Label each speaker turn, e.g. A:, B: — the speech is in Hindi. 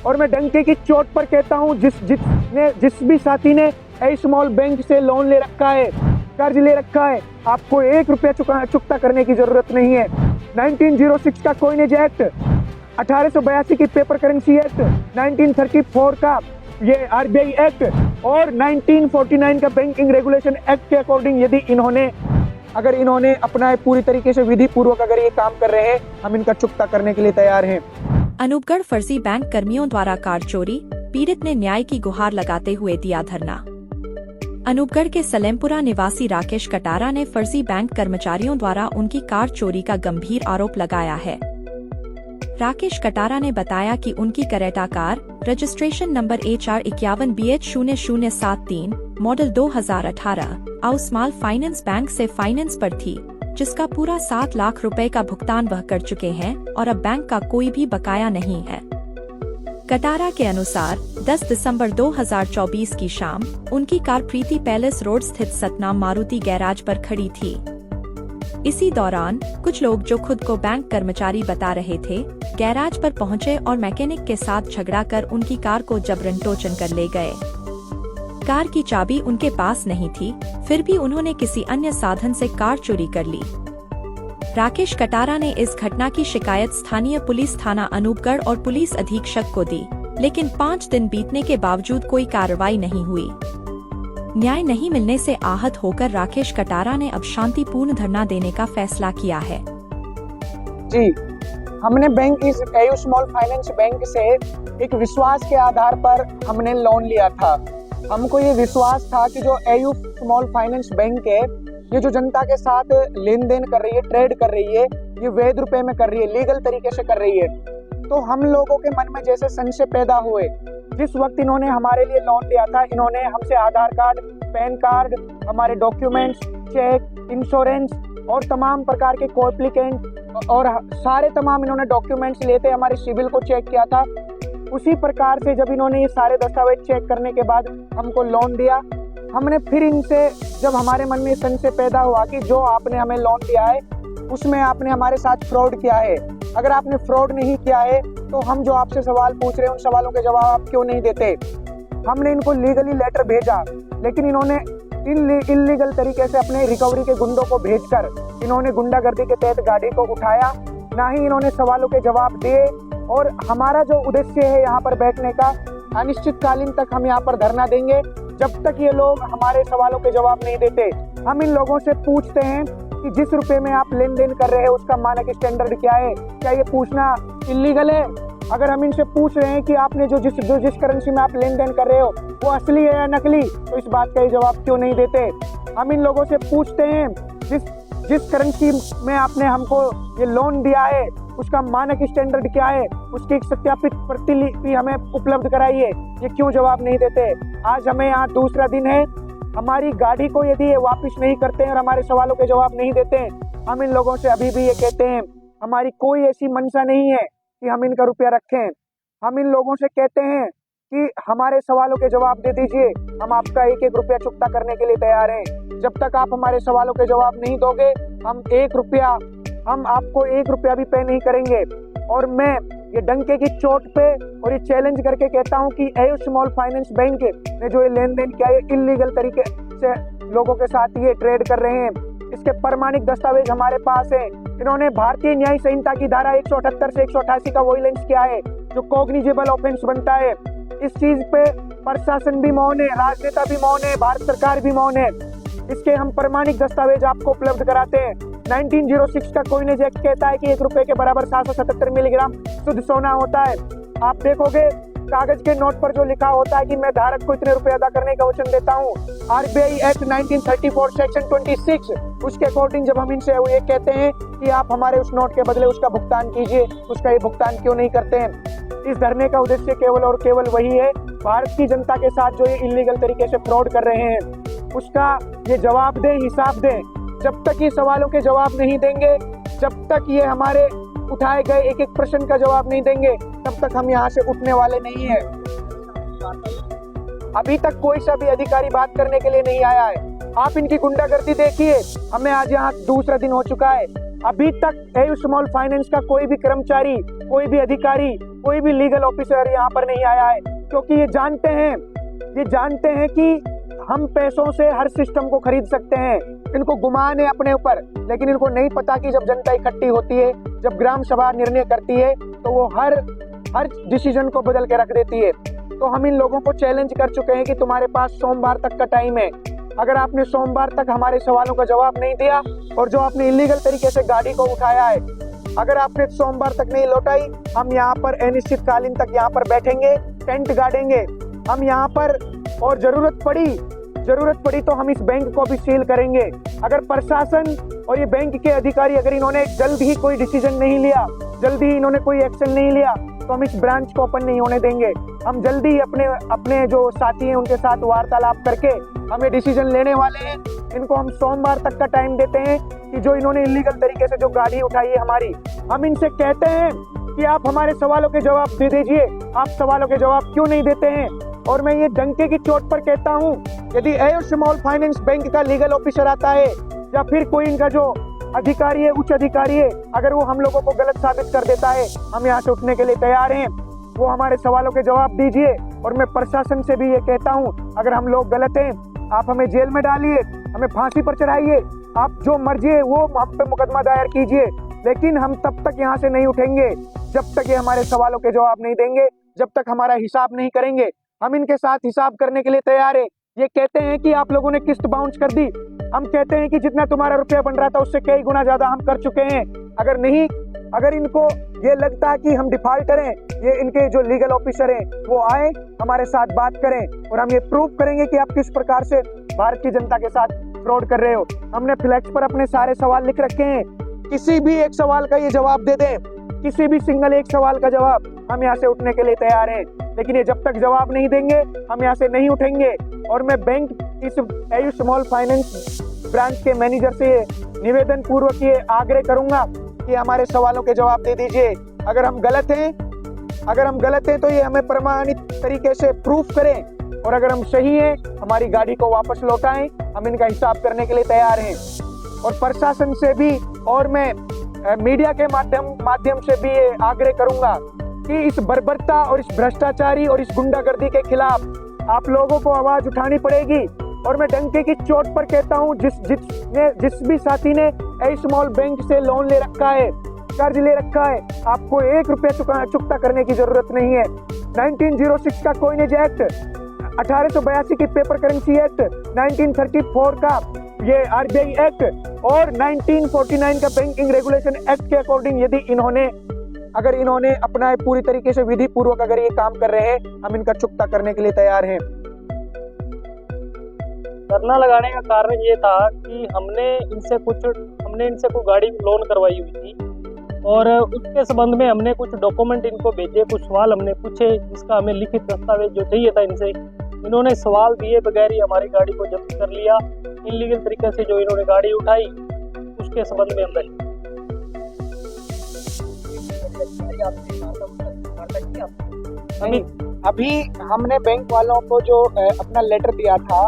A: और मैं डंके की चोट पर कहता हूँ, जिस भी साथी ने ए स्मॉल बैंक से लोन ले रखा है, कर्ज ले रखा है, आपको 1 रुपया चुकता करने की जरूरत नहीं है। 1906 का कॉइनेज एक्ट, 1882 की पेपर करेंसी एक्ट, 1934 का ये आरबीआई एक्ट और 1949 का बैंकिंग रेगुलेशन एक्ट के अकॉर्डिंग यदि अगर इन्होंने अपना पूरी तरीके से विधि पूर्वक अगर ये काम कर रहे हैं, हम इनका चुकता करने के लिए तैयार हैं।
B: अनूपगढ़ फर्जी बैंक कर्मियों द्वारा कार चोरी, पीड़ित ने न्याय की गुहार लगाते हुए दिया धरना। अनूपगढ़ के सलेमपुरा निवासी राकेश कटारा ने फर्जी बैंक कर्मचारियों द्वारा उनकी कार चोरी का गंभीर आरोप लगाया है। राकेश कटारा ने बताया कि उनकी Creta car registration number HR51BH0073 model 2018 AU small finance bank से फाइनेंस पर थी, जिसका पूरा 7 लाख रुपए का भुगतान वह कर चुके हैं और अब बैंक का कोई भी बकाया नहीं है। कटारा के अनुसार 10 दिसंबर 2024 की शाम उनकी कार प्रीति पैलेस रोड स्थित सतनाम मारुति गैराज पर खड़ी थी। इसी दौरान कुछ लोग जो खुद को बैंक कर्मचारी बता रहे थे, गैराज पर पहुंचे और मैकेनिक के साथ झगड़ा कर उनकी कार को जबरन टोचन कर ले गए। कार की चाबी उनके पास नहीं थी, फिर भी उन्होंने किसी अन्य साधन से कार चोरी कर ली। राकेश कटारा ने इस घटना की शिकायत स्थानीय पुलिस थाना अनूपगढ़ और पुलिस अधीक्षक को दी, लेकिन 5 दिन बीतने के बावजूद कोई कार्रवाई नहीं हुई। न्याय नहीं मिलने से आहत होकर राकेश कटारा ने अब शांतिपूर्ण धरना देने का फैसला किया है।
A: जी, हमने बैंक इस एयू स्मॉल फाइनेंस बैंक से एक विश्वास के आधार पर हमने लोन लिया था। हमको ये विश्वास था कि जो एयू स्मॉल फाइनेंस बैंक है, ये जो जनता के साथ लेन देन कर रही है, ट्रेड कर रही है, ये वैध रुपए में कर रही है, लीगल तरीके से कर रही है। तो हम लोगों के मन में जैसे संशय पैदा हुए, जिस वक्त इन्होंने हमारे लिए लोन लिया था, इन्होंने हमसे आधार कार्ड, पैन कार्ड, हमारे डॉक्यूमेंट्स, चेक, इंश्योरेंस और तमाम प्रकार के कोएप्लीकेंट और सारे तमाम इन्होंने डॉक्यूमेंट्स लेते हमारे सिविल को चेक किया था। उसी प्रकार से जब इन्होंने ये सारे दस्तावेज चेक करने के बाद हमको लोन दिया, हमने फिर इनसे जब हमारे मन में संशय पैदा हुआ कि जो आपने हमें लोन दिया है उसमें आपने हमारे साथ फ्रॉड किया है। अगर आपने फ्रॉड नहीं किया है तो हम जो आपसे सवाल पूछ रहे हैं उन सवालों के जवाब आप क्यों नहीं देते। हमने इनको लीगली लेटर भेजा, लेकिन इन्होंने इल्लीगल तरीके से अपने रिकवरी के गुंडों को भेजकर इन्होंने गुंडागर्दी के तहत गाड़ी को उठाया। ना ही इन्होंने सवालों के जवाब दिए और हमारा जो उद्देश्य है यहाँ पर बैठने का, अनिश्चितकालीन तक हम यहाँ पर धरना देंगे जब तक ये लोग हमारे सवालों के जवाब नहीं देते। हम इन लोगों से पूछते हैं कि जिस रुपए में आप लेन देन कर रहे हैं उसका मानक स्टैंडर्ड क्या है? क्या ये पूछना इलीगल है? अगर हम इनसे पूछ रहे हैं कि आपने जो जिस करेंसी में आप लेन देन कर रहे हो वो असली है या नकली, तो इस बात का ये जवाब क्यों नहीं देते? हम इन लोगों से पूछते हैं जिस करेंसी में आपने हमको ये लोन दिया है उसका मानक स्टैंडर्ड क्या है, उसकी एक सत्यापित प्रतिलिपि हमें उपलब्ध कराइए, ये क्यों जवाब नहीं देते? आज हमें यहाँ दूसरा दिन है, हमारी गाड़ी को यदि ये वापस नहीं करते हैं और हमारे सवालों के जवाब नहीं देते हैं, हम इन लोगों से अभी भी ये कहते हैं हमारी कोई ऐसी मंशा नहीं है कि हम इनका रुपया रखें। हम इन लोगों से कहते हैं कि हमारे सवालों के जवाब दे दीजिए, हम आपका 1-1 रुपया चुकता करने के लिए तैयार हैं। जब तक आप हमारे सवालों के जवाब नहीं दोगे हम आपको 1 रुपया भी पे नहीं करेंगे। और मैं ये डंके की चोट पे और ये चैलेंज करके कहता हूँ कि एयू स्मॉल फाइनेंस बैंक ने जो ये लेन देन किया है इल्लीगल तरीके से लोगों के साथ ये ट्रेड कर रहे हैं, इसके प्रमाणिक दस्तावेज हमारे पास है। इन्होंने भारतीय न्याय संहिता की धारा 178 से 188 का वोलेंस किया है जो कॉग्निजेबल ऑफेंस बनता है। इस चीज पे प्रशासन भी मौन है, राजनेता भी मौन है, भारत सरकार भी मौन है। इसके हम प्रमाणिक दस्तावेज आपको उपलब्ध कराते हैं। 1906 का कॉइनेज एक्ट कहता है कि 1 रुपए के बराबर 777 मिलीग्राम शुद्ध सोना होता है। आप देखोगे कागज के नोट पर जो लिखा होता है कि मैं धारक को इतने रुपए अदा करने का वचन देता हूँ। आरबीआई एक्ट 1934 सेक्शन 26 उसके अकॉर्डिंग जब हम इनसे ये कहते हैं कि आप हमारे उस नोट के बदले उसका भुगतान कीजिए, उसका ये भुगतान क्यों नहीं करते हैं? इस धरने का उद्देश्य केवल और केवल वही है, भारत की जनता के साथ जो ये इलीगल तरीके से फ्रॉड कर रहे हैं उसका ये जवाब दें, हिसाब दें। जब तक ये सवालों के जवाब नहीं देंगे, जब तक ये हमारे उठाए गए एक प्रश्न का जवाब नहीं देंगे, तब तक हम यहाँ से उठने वाले नहीं हैं। अभी तक कोई सा भी अधिकारी बात करने के लिए नहीं आया है। आप इनकी गुंडागर्दी देखिए, हमें आज यहाँ दूसरा दिन हो चुका है, अभी तक एयू स्मॉल फाइनेंस का कोई भी कर्मचारी कोई भी अधिकारी, कोई भी लीगल ऑफिसर यहाँ पर नहीं आया है, क्योंकि ये जानते हैं कि हम पैसों से हर सिस्टम को खरीद सकते हैं। इनको गुमान है अपने ऊपर, लेकिन इनको नहीं पता कि जब जनता इकट्ठी होती है, जब ग्राम सभा निर्णय करती है, तो वो हर डिसीजन को बदल के रख देती है। तो हम इन लोगों को चैलेंज कर चुके हैं कि तुम्हारे पास सोमवार तक का टाइम है। अगर आपने सोमवार तक हमारे सवालों का जवाब नहीं दिया, और जो आपने इलीगल तरीके से गाड़ी को उठाया है, अगर आपने सोमवार तक नहीं लौटाई, हम यहाँ पर अनिश्चितकालीन तक यहाँ पर बैठेंगे, टेंट गाड़ेंगे हम यहाँ पर, और जरूरत पड़ी तो हम इस बैंक को भी सील करेंगे। अगर प्रशासन और ये बैंक के अधिकारी, अगर इन्होंने जल्द ही कोई डिसीजन नहीं लिया, जल्दी ही इन्होंने कोई एक्शन नहीं लिया, तो हम इस ब्रांच को ओपन नहीं होने देंगे। हम जल्दी ही अपने जो साथी हैं उनके साथ वार्तालाप करके हमें डिसीजन लेने वाले हैं। इनको हम सोमवार तक का टाइम देते हैं कि जो इन्होंने इलीगल तरीके से जो गाड़ी उठाई है हमारी, हम इनसे कहते हैं कि आप हमारे सवालों के जवाब दे दीजिए। आप सवालों के जवाब क्यों नहीं देते हैं? और मैं ये डंके की चोट पर कहता हूँ, यदि एयू स्मॉल फाइनेंस बैंक का लीगल ऑफिसर आता है, या फिर कोई इनका जो अधिकारी है, उच्च अधिकारी है, अगर वो हम लोगों को गलत साबित कर देता है, हम यहाँ से उठने के लिए तैयार हैं। वो हमारे सवालों के जवाब दीजिए। और मैं प्रशासन से भी ये कहता हूँ, अगर हम लोग गलत हैं, आप हमें जेल में डालिए, हमें फांसी पर चढ़ाइए, आप जो मर्जी है वो हम पे मुकदमा दायर कीजिए, लेकिन हम तब तक यहाँ से नहीं उठेंगे जब तक ये हमारे सवालों के जवाब नहीं देंगे, जब तक हमारा हिसाब नहीं करेंगे। हम इनके साथ हिसाब करने के लिए तैयार है। ये कहते हैं कि आप लोगों ने किस्त बाउंस कर दी, हम कहते हैं कि जितना तुम्हारा रुपया बन रहा था उससे कई गुना ज्यादा हम कर चुके हैं। अगर इनको ये लगता है कि हम डिफॉल्टर हैं, ये इनके जो लीगल ऑफिसर हैं वो आए, हमारे साथ बात करें, और हम ये प्रूव करेंगे कि आप किस प्रकार से भारत की जनता के साथ फ्रॉड कर रहे हो। हमने फ्लैक्स पर अपने सारे सवाल लिख रखे हैं, किसी भी एक सवाल का ये जवाब दे दें, किसी भी सिंगल एक सवाल का जवाब, हम यहाँ से उठने के लिए तैयार हैं। लेकिन ये जब तक जवाब नहीं देंगे, हम यहाँ से नहीं उठेंगे। और मैं बैंक इस एयू स्मॉल फाइनेंस ब्रांच के मैनेजर से निवेदन पूर्वक ये आग्रह करूंगा कि हमारे सवालों के जवाब दे दीजिए। अगर हम गलत हैं तो ये हमें प्रमाणित तरीके से प्रूफ करें, और अगर हम सही हैं, हमारी गाड़ी को वापस लौटाएं। हम इनका हिसाब करने के लिए तैयार हैं। और प्रशासन से भी, और मैं मीडिया के माध्यम से भी ये आग्रह करूंगा कि इस बर्बरता और इस भ्रष्टाचारी और इस गुंडागर्दी के खिलाफ आप लोगों को आवाज उठानी पड़ेगी। और मैं डंके की चोट पर कहता हूँ, जिस भी साथी ने एयू स्मॉल बैंक से लोन ले रखा है, कर्ज ले रखा है, आपको 1 रुपया चुकता करने की जरूरत नहीं है। 1906 का कॉइनेज एक्ट, 1882 की पेपर करेंसी एक्ट, 1934 का ये आरबीआई एक्ट, और 1949 का बैंकिंग रेगुलेशन एक्ट के अकॉर्डिंग अगर इन्होंने अपना पूरी तरीके से विधि पूर्वक अगर ये काम कर रहे हैं, हम इनका चुकता करने के लिए तैयार हैं।
C: धरना लगाने का कारण ये था कि हमने इनसे कोई गाड़ी लोन करवाई हुई थी, और उसके संबंध में हमने कुछ डॉक्यूमेंट इनको भेजे, कुछ सवाल हमने पूछे, जिसका हमें लिखित दस्तावेज जो चाहिए था इनसे। इन्होंने सवाल दिए बगैर ही हमारी गाड़ी को जब्त कर लिया। इनलीगल तरीके से जो इन्होंने गाड़ी उठाई, उसके संबंध में हमने
A: अभी हमने बैंक वालों को जो अपना लेटर दिया था,